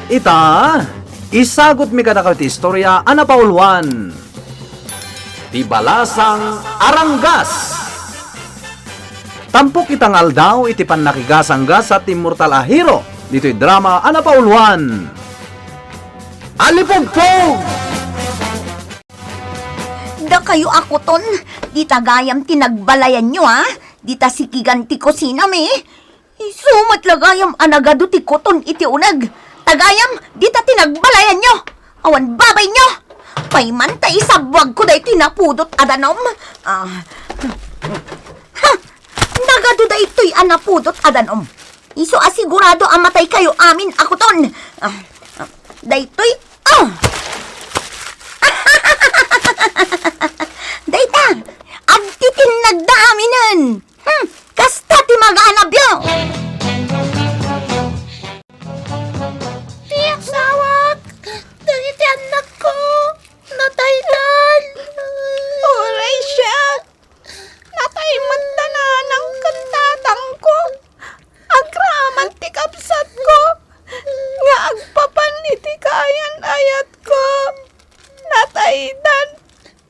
Ita, isagot mi kada ti istorya ana paulwan. Ti balasang aranggas. Tampok itang aldaw iti pannakigasanggas at immortal a hero. Dito'y drama ana paulwan. Alipugpog! Da kayo ako ton, di tagayam tinagbalayan nyo ha, di ta sikigan ti kusina me. Isumat lagayam anagado ti koton iti unag. Tagayam, di ta tinagbalayan nyo. Awan babay nyo. Payman ta isabwag ko day tinapudot adanom. Nagado da ito'y anapudot adanom. Iso asigurado amatay kayo amin ako ton. Daytoy, Dayta, agtitin nagdaaminan. Kasta ti mag-anab yo. Tiyak sawak! Dagiti anak ko! Nataylan! Oray siya! Natayman tanan ang kantatang ko! Agraman ti kapsat ko! Nga agpapan iti kayan ayat ko! Nataydan!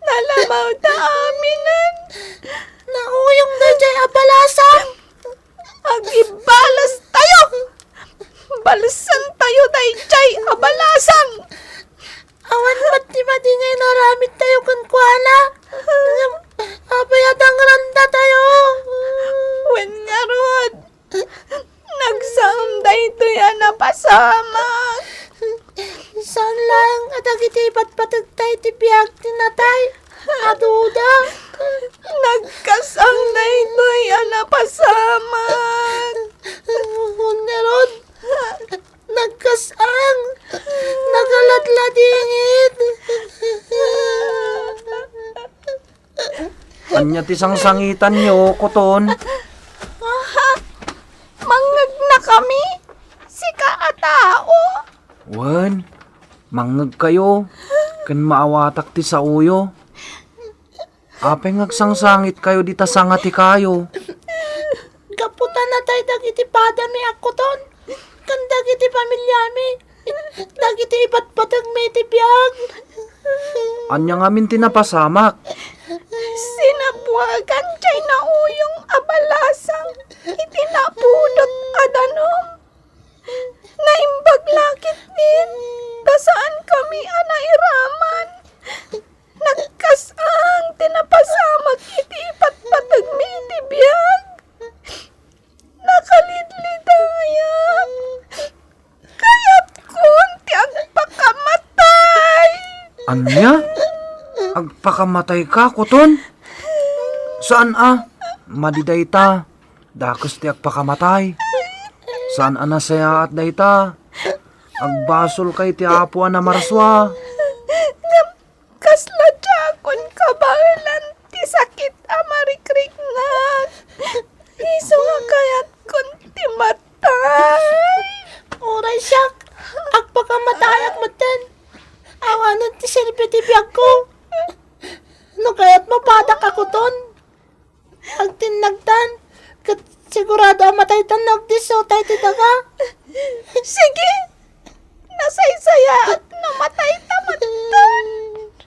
Nalamaw ta aminan! Nauyong na jay abalasang! Agibalas tayo! Balasan tayo day jay abalasang! Awan ba't di ba di ngayon naramit tayo kuala? Apayatang randa tayo! Wen nga rod! Nagsamday ito yan napasama! Saan lang at agitipat patagtay ti biyag tinatay? Aduda! Nagkasamday ito yan napasama! Rod! Nagkasang! Nagaladladingit! Anya ti sangsangitan nyo, kuton. Mangag na kami! Sika a tao! Wen, mangag kayo. Kan maawatak ti sa uyo. Ape ngagsangsangit kayo di tasangati kayo. Kaputan na tayo dagiti padami ako ton. Kan dagiti pamilyami. Dagiti ipatpatag may tibiyag. Anya ngamin tinapasamak. Sinabuagan chay na uyong abalasang. Itinapudot adanom. Naimbag lakit din. Dasaan kami anairaman. Nagkasang tinapasamak iti ipatpatag may tibiyag. Nakalidlidayang. Kaya't kunti agpakamatay. Anya? Agpakamatay ka, kuton? Saan Madiday ta. Dakas ti agpakamatay. Saan nasaya at dayta? Agbasol kay ti apuan na marswa. Kasla jakon kabalan ti sakit amarikrik nga. Iso nga kayat kun ti matay. Oray siyak, agpakamatay matan. Awanan ti silpi ti biyag ko. No kayat mapadak ako ton. Agtinagtan, kat sigurado amatay tan nagdiso tayo ti daga. Sige, nasaysaya at namatay tamatan.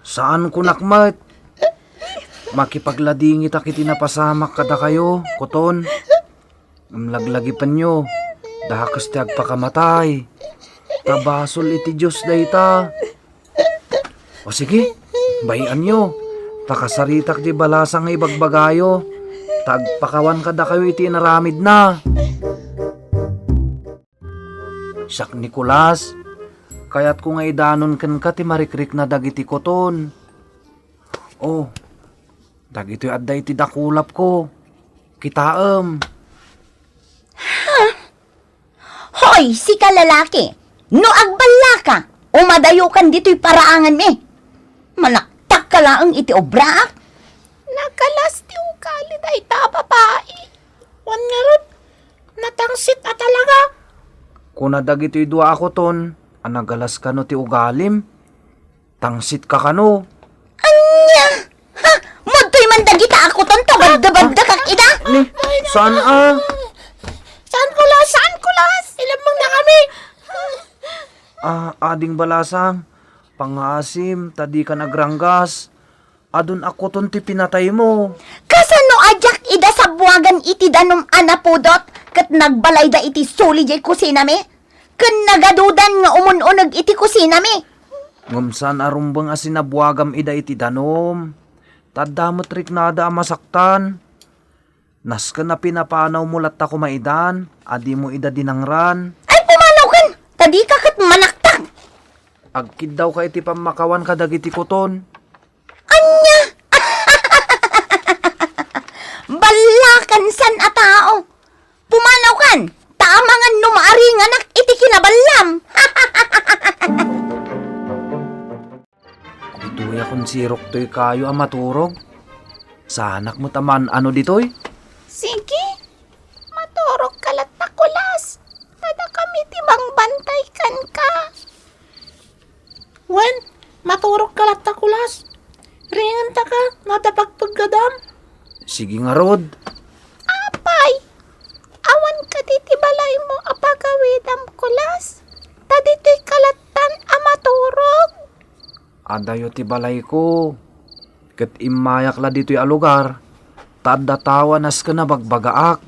Saan ko nakmat? Makipagladingit akiti napasamak kada kayo, kuton. Amlaglagi pa nyo. Dakas ti agpakamatay. Tabasol iti Diyos dayta. O sige, bayan nyo. Takasaritak di balasang ibagbagayo. Tagpakawan kada kayo iti naramid na. Sak Nicolas, kaya't kung ay danon kan ka ti marikrik na dagiti koton. Oh, dagiti adday ti dakulap ko. Kitaem. Hoy, si kalalaki! No agbala ka! Umadayukan dito'y paraangan me! Manaktak ka lang iti obrak! Nakalas ti ukali day ta babae. Wan nga rod, natangsit at talaga. Kuna dagiti dua ako ton, anagalas kano ti ugalim. Tangsit ka kano. Anya! Ha? Mudto'y mandagita ako ton, tabagda-bagda kak ida! Ni, saan Saan kulas? Ilamang na kami. Ading balasang, pangasim, tadi ka nagranggas. Adun ako ton ti pinatay mo. Kasano ajak ida sa buwagan iti danom anapudot kat nagbalay da iti suli jay kusina mi? Kan nagadudan nga umununag iti kusina mi? Ngumsan arumbang asinabuagam ida iti danom. Tadamot rik nada masaktan. Nas ka na pinapanaw mulat ako maidan, adi mo ida dinangran. Ay pumanaw kan! Tadi ka kat manaktak! Agkid daw ka iti pamakawan ka dagiti kuton. Anya! Balakan san a tao! Pumanaw kan! Tamangan numaaring anak iti kinabalam! Ito'y akong sirok to'y kayo ang maturog. Sa anak mo taman ano dito'y? Sige, maturog kalat na kulas. Tada kami tibang bantay kan ka. Wen, maturog kalat na kulas. Ringan ta ka, natapagpaggadam. Sige nga Rod. Apay, awan ka titibalay mo apagawidam kulas. Tadito'y kalatan a maturog. Adayo ti balay ko. Kat imayak la dito'y alugar. Tadatawa nas ka na bagbagaak.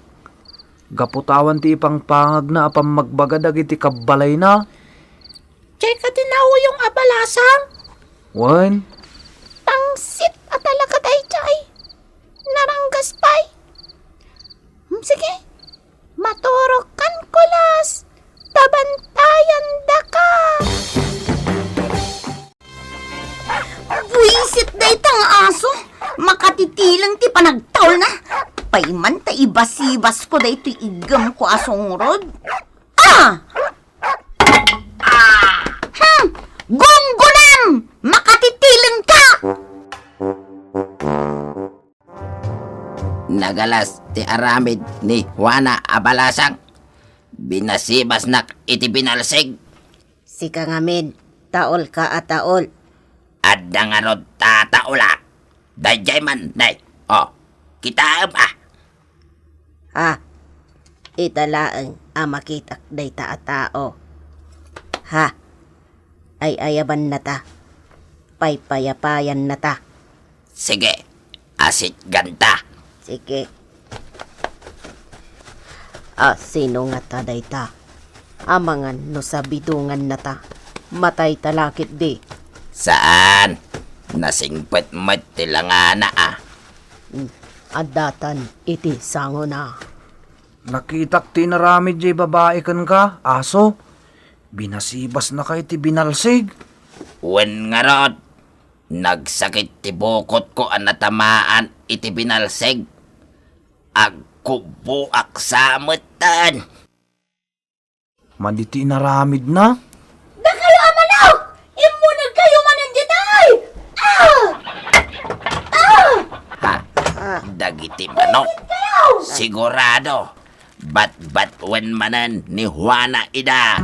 Gaputawan ti ipang pangag na apang magbagadag iti kabalay na. Chay ka tinawo yung abalasang. Wan, Tangsit at talaga day chay. Naranggas pay. Sige, maturog kan kulas. Tabantayan da ka. Buisit da itang aso! Makatitilang ti panagtaol na! Paiman ta ibasibas ko da ito igam ko asong rod. Gonggonam! Makatitilang ka! Nagalas ti aramid ni Juana Abalasang. Binasibas nak iti binalsig. Sika ngamin, taol ka at taol. Adda nga rod tataula. Dayjay man, day. O, kita Ha, italaang amakitak day ta at tao. Ha, ay ayaban na ta. Paypayapayan na ta. Sige, asit ganta. Sige. Sino nga ta day ta? Amangan no sa bidungan na ta. Matay talakit di. Saan? Nasingpet mat tilangana Adatan iti sango na. nakitak ti naramid jay babae kan ka, aso. Binasibas na kay ti binalsig. Wen nga rod. Nagsakit ti bukot ko ang natamaan iti binalsig. Agkubuak sa mutan. Maditi naramid na. Da kayo amanaw! Imunag kayo manan ditay! Dagiti manok. Sigurado. Bat wen manan ni Juana ida.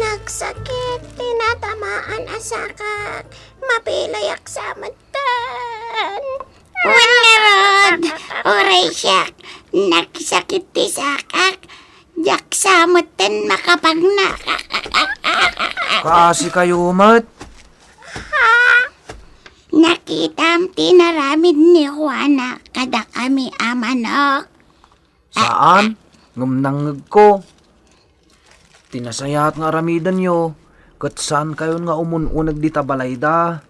Nagsakit, tinatamaan asakak. Mapilayak sa matan. Wangarod! Oray siya. Nagsakit ti sakak. Jak sa matan makapagnak. Kasi kayo mat. Nakitam tinaramid ni Juana kada kami amanok. Saan? Ngumnangag ko. Tinasayat nga ramidan nyo. Kat saan kayo nga umununag di tabalayda.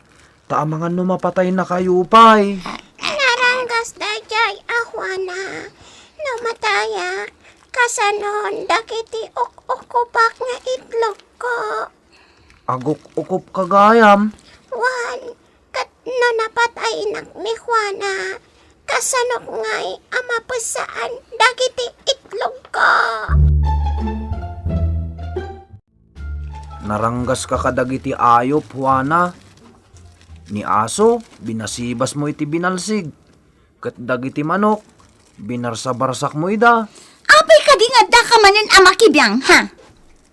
Taamangan numapatay na kayo pay. Naranggas da jay Juana. Namataya. Kasanon dakiti ok-okubak nga itlog ko. Agok-ukop kagayam. Wan, kat no napatay nak ni Juana. Kasanok nga'y amapasaan dagiti itlog ko. Naranggas ka kadagiti ayop, Juana. Ni aso, binasibas mo iti binalsig. Kat dagiti manok, binarsa-barsak mo ida. Apay ka di nga da ka manan amakibiyang, ha?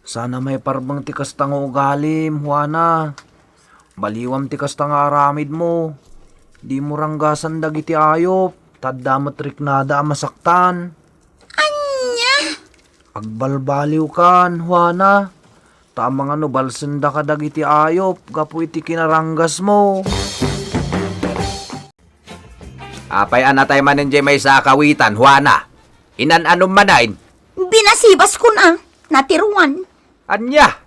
Sana may parbang tikas tango ugalim, Juana. Baliwam tikas tanga aramid mo. Di mo ranggasan dagiti ayop. Taddamat riknada ang masaktan. Anya? Agbalbaliw kan, Juana. Tamang ano, balsenda ka dagiti ayop, gapu iti kinaranggas mo. Apay anatay manin may sa kawitan, Juana. Inan anong manain? Binasibas ko na, natiruan. Anya?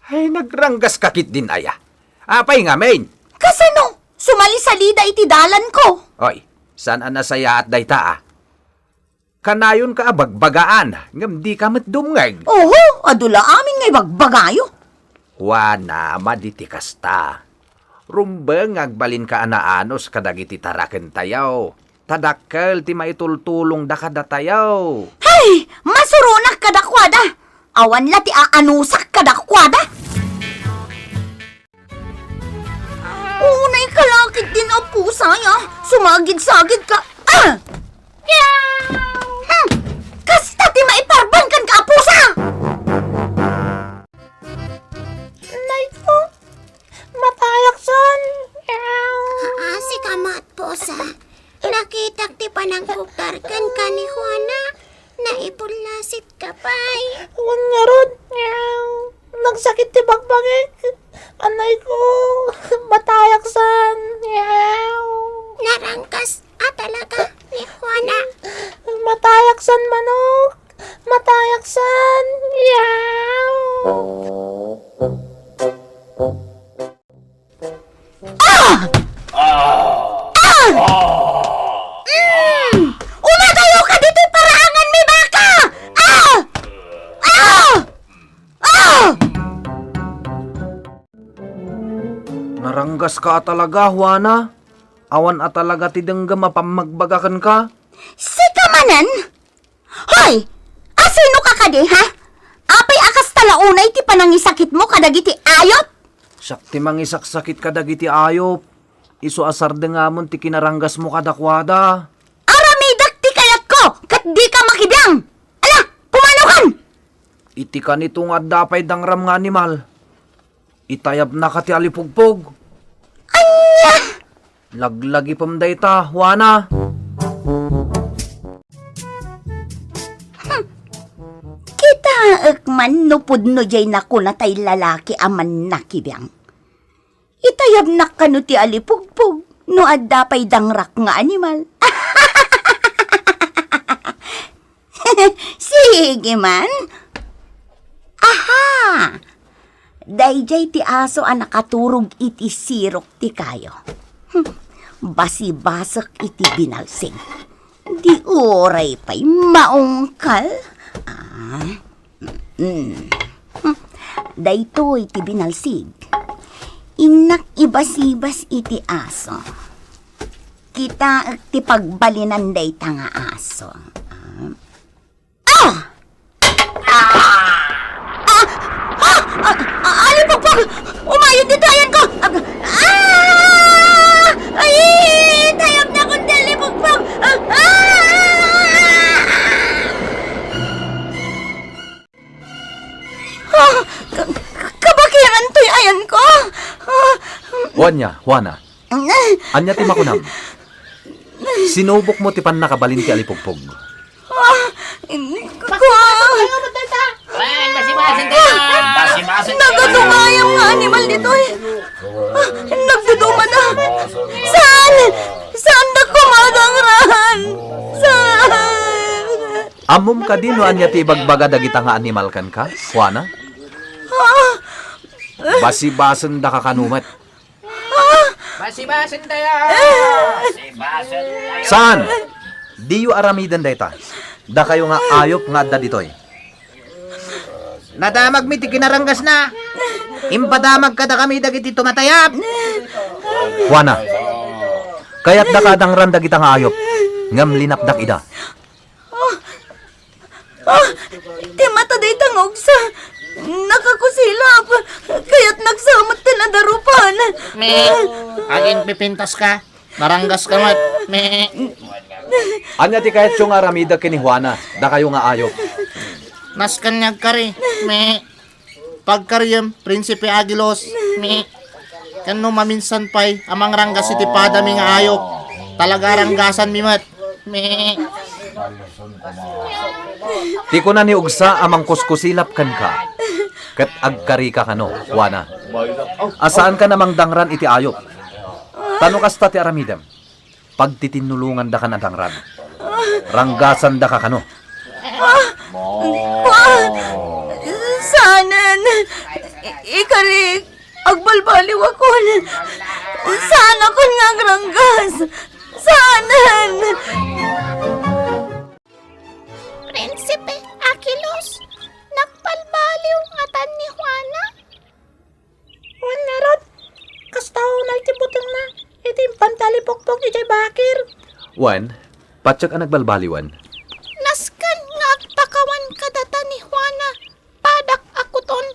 Ay, nagranggas kakit din aya. Apay nga, main. Kasano? Sumali sa lida iti dalan ko. Oy, saan anasaya at dayta Kanayon ka abagbagaan, ngam di ka matdumngag. Oho, adula amin ngay bagbagayo. Juana, maditikas ta. Rumbeng agbalin ka anaanos kadagiti taraken tayaw. Tadakkel ti maitultulong da kada tayaw. Hey, masurunak kadakwada. Awan la ti aanusak kadakwada. Unay kalakit din ang pusa ya. Sumagid-sagid ka. Ah! Kasta ti maiparban kan ka pusa. Nay ko, matayak son. Si kamat po sa nakitak ti panangkuktar kan ni Juana na ipulasit ka pa'y. Huwag nga ron. Nagsakit ti bagbagik. Anay ko, matayak son. Narangkas talaga ni Juana. Matayak son manok. Matayak son. Umagayo ka dito parangan mi baka. Ah! Ah! Ah! Naranggas ka talaga, Juana. Awan at talaga ti dengga mapamagbagakan ka. Si kamanan? Hoy! Asino ka kadi, ha? Apay akas talaunay ti panangisakit mo kadagiti ayot? Sakti mangisaksakit ka dagiti ayop. Isu asar dengamon ti kinaranggas mo kadakwada. Aramidak ti kayat ko, kat di ka makibiyang! Ala, pumanukan! Iti ka nitong adapay dangram nga animal. Itayab na ka ti alipugpog. Anya! Laglagi pamday ta, Juana. Kita man nupod no jay naku na tay lalaki aman nakibiyang. Itayab na kanu ti alipugpog no adapay dangrak nga animal. Sige man. Aha! Dayjay ti aso ang nakaturog iti sirok ti kayo. Basi-basak iti binalsing. Di oray pa'y maungkal. Dayto iti binalsig. Inak ibasibas iti aso. Kita ti pagbalinan dayta nga aso. Alipagpag! Umayod di tayan ko! Ay! Tayab na akong alipagpag! Kabakiran to'y ayan ko! Juana. Anya ti makunam. Sinubok mo ti pan nakabalin ti alipugpog. Nagdudumay ang mga animal dito eh. Nagduduma na. Saan? Saan na kumadangran? Saan? Amom ka din no anya ti ibagbaga dagita nga animal kan ka, Juana? Basi-basen da ka kanumat. Basi-basin tayo! Saan? Di yu aramidan dayta. Da kayo nga ayop nga da ditoy. Nadamag mi ti kinaranggas na. Impadamag kada kami dagiti tumatayap. Juana, kayat da kadangran dagita nga ayop. Ngam linapdak ida. Ti mata day tangog sa nakakusilap. Kaya't nagsamot ti nadarupan. Aging pipintas ka. Naranggas ka mat. Anya ti kayat yung aramida kini Juana. Da kayo nga ayop. Naskanyag ka rin. Pagkaryam, Prinsipe Agilos. Kano maminsan pa'y amang ranggas iti padami nga ayok. Talaga ranggasan mi mat. Ti ko na ni ugsa amang kuskusilap kan ka. Kat agkari ka kano, Juana. Asaan ka namang dangran iti ayop? Tano kasta ti aramidem? Pag titinulungan da ka na dangran. Ranggasan da ka kano. Sanan, ikarik, agbalbaliw akon. Sana kon nga granggas. Sanan. Prinsipe Aquilos, nakpalbaliw nga tan ni Juana. Wala rod. Kastaw na itibutang na. Iti pantalipokpok ni Jay Bakir. Juan, patsak ang nagbalbaliwan. Naskan nga agpakawan kadata ni Juana. Padak akuton.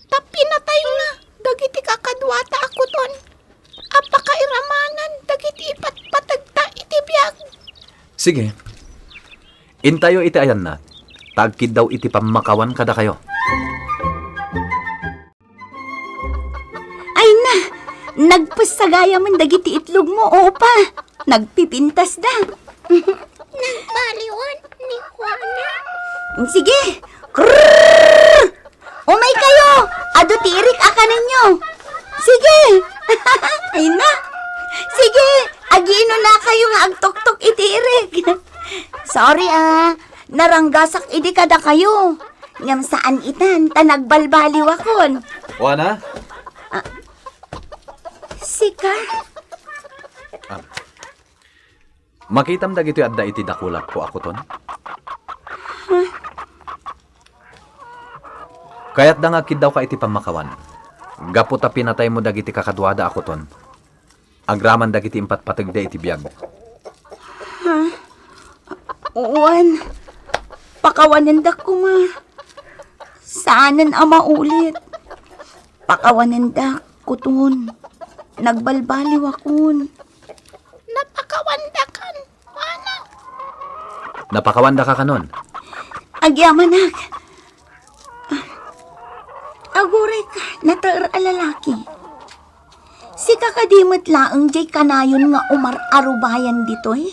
Tapi natay nga. Dagiti kakadwata akuton. Apakairamanan. Dagiti ipatpatagta iti biyag. Sige. Intayo iti ayan na. Tagkid daw iti pamakawan kada kayo. Ay na, nagpasagaya man dagiti itlog mo, opa. Nagpipintas da. Nagbaliwan ni Juana. Sige. Krrrr! Umay kayo. Ado tirik aka ninyo. Sige. Ay na. Sige. Agino na kayo nga agtok-tok itirik. Sorry naranggasak idi kada kayo. Ngam saan itan, tanagbalbaliw akon. Juana? Sika. Makitam dagito adda iti dakulat ko ako ton. Kaya't da nga kid daw ka iti pamakawan. Gapo ta pinatay mo dagiti kakadwada ako ton. Agraman dagiti impatpatag da iti biyag. Uwan. Pakawanan ko nga. Saanan maulit. Pakawanan kuton. Nagbalbaliw akon. Napakawandakan, Juana. Napakawanda ka kanon. Agyamanak. Aguray ka, natar alalaki. Si kakadimot laang jay kanayon nga umar-arubayan ditoy.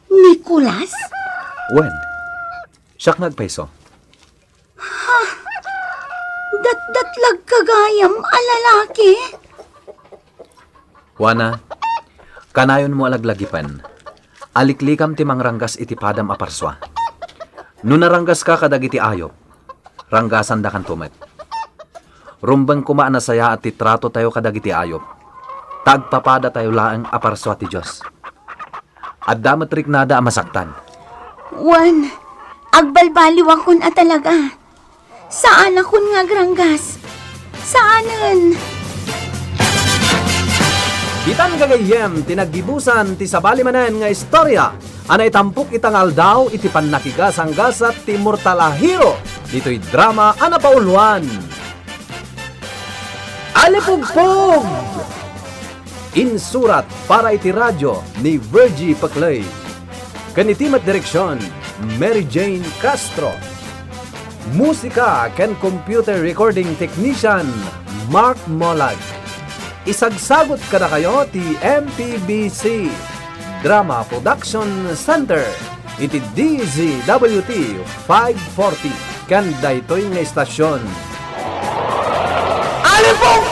Nicolas? When? Siyak nagpeso. Dat-datlag kagayam alalaki. Juana, kanayon mo alaglagipan. Aliklikam ti mangranggas iti padam aparswa. No naranggas ka kadagiti ayop, ranggasan da kan tumet. Rumbang kumaan na saya at titrato tayo kadagiti ayop. Tagpapada tayo laang aparswa ti Diyos. At damat riknada masaktan. Juan, agbalbaliw akon talaga. Saan akon nga granggas? Saanan? Bitan gagayem, tinaggibusan ti sabali manen nga istorya. Anay tampok itangal daw iti pannakigas hanggasat ti Mortalahiro. Dito'y drama ana pauluan. Alipugpog! Insurat para iti radyo ni Virgie Paclay. Kanitimat direksyon, Mary Jane Castro. Musika ken computer recording technician, Mark Molag. Isagsagot kada kayo ti MPBC Drama Production Center iti DZWT 540 kan daytoy nga istasyon. Alipong